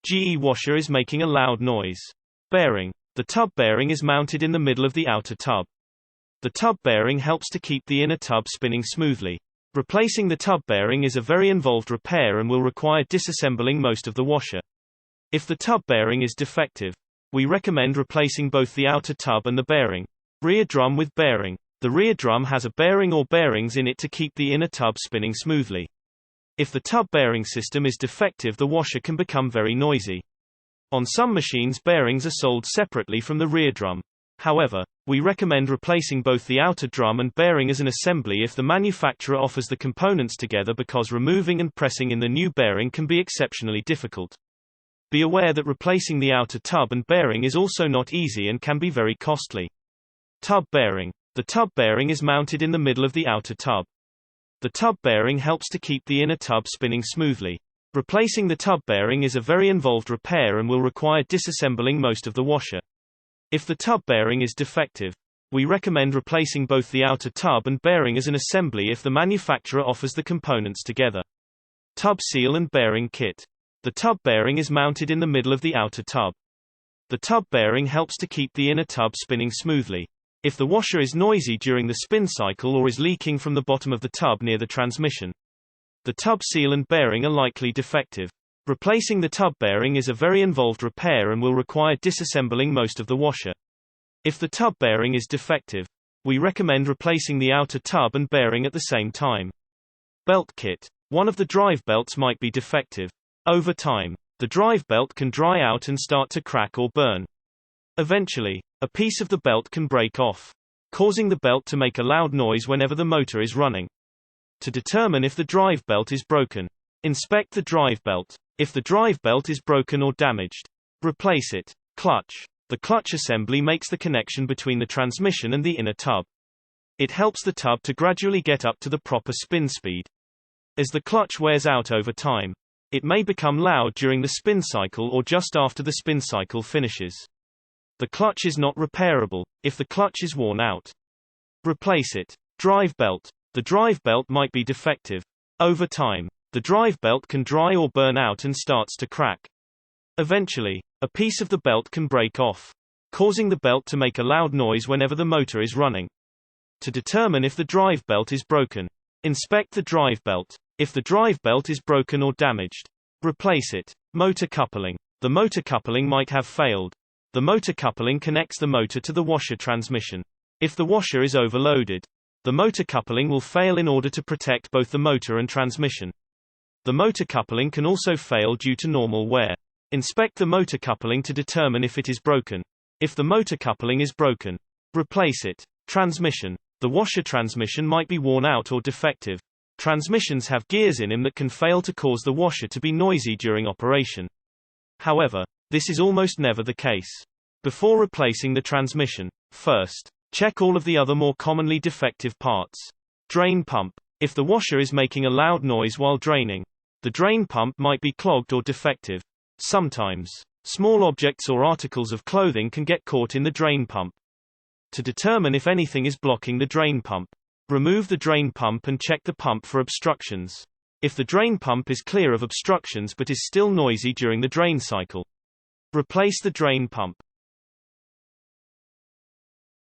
GE washer is making a loud noise. Bearing. The tub bearing is mounted in the middle of the outer tub. The tub bearing helps to keep the inner tub spinning smoothly. Replacing the tub bearing is a very involved repair and will require disassembling most of the washer. If the tub bearing is defective, we recommend replacing both the outer tub and the bearing. Rear drum with bearing. The rear drum has a bearing or bearings in it to keep the inner tub spinning smoothly. If the tub bearing system is defective, the washer can become very noisy. On some machines, bearings are sold separately from the rear drum. However, we recommend replacing both the outer drum and bearing as an assembly if the manufacturer offers the components together, because removing and pressing in the new bearing can be exceptionally difficult. Be aware that replacing the outer tub and bearing is also not easy and can be very costly. Tub bearing. The tub bearing is mounted in the middle of the outer tub. The tub bearing helps to keep the inner tub spinning smoothly. Replacing the tub bearing is a very involved repair and will require disassembling most of the washer. If the tub bearing is defective, we recommend replacing both the outer tub and bearing as an assembly if the manufacturer offers the components together. Tub seal and bearing kit. The tub bearing is mounted in the middle of the outer tub. The tub bearing helps to keep the inner tub spinning smoothly. If the washer is noisy during the spin cycle or is leaking from the bottom of the tub near the transmission, the tub seal and bearing are likely defective. Replacing the tub bearing is a very involved repair and will require disassembling most of the washer. If the tub bearing is defective, we recommend replacing the outer tub and bearing at the same time. Belt kit. One of the drive belts might be defective. Over time, the drive belt can dry out and start to crack or burn. Eventually, a piece of the belt can break off, causing the belt to make a loud noise whenever the motor is running. To determine if the drive belt is broken, inspect the drive belt. If the drive belt is broken or damaged, replace it. Clutch. The clutch assembly makes the connection between the transmission and the inner tub. It helps the tub to gradually get up to the proper spin speed. As the clutch wears out over time, it may become loud during the spin cycle or just after the spin cycle finishes. The clutch is not repairable if the clutch is worn out. Replace it. Drive belt. The drive belt might be defective. Over time, the drive belt can dry or burn out and starts to crack. Eventually, a piece of the belt can break off, causing the belt to make a loud noise whenever the motor is running. To determine if the drive belt is broken, inspect the drive belt. If the drive belt is broken or damaged, replace it. Motor coupling. The motor coupling might have failed. The motor coupling connects the motor to the washer transmission. If the washer is overloaded, the motor coupling will fail in order to protect both the motor and transmission. The motor coupling can also fail due to normal wear. Inspect the motor coupling to determine if it is broken. If the motor coupling is broken, replace it. Transmission. The washer transmission might be worn out or defective. Transmissions have gears in them that can fail to cause the washer to be noisy during operation. However, this is almost never the case. Before replacing the transmission, first, check all of the other more commonly defective parts. Drain pump. If the washer is making a loud noise while draining, the drain pump might be clogged or defective. Sometimes, small objects or articles of clothing can get caught in the drain pump. To determine if anything is blocking the drain pump, remove the drain pump and check the pump for obstructions. If the drain pump is clear of obstructions but is still noisy during the drain cycle, replace the drain pump.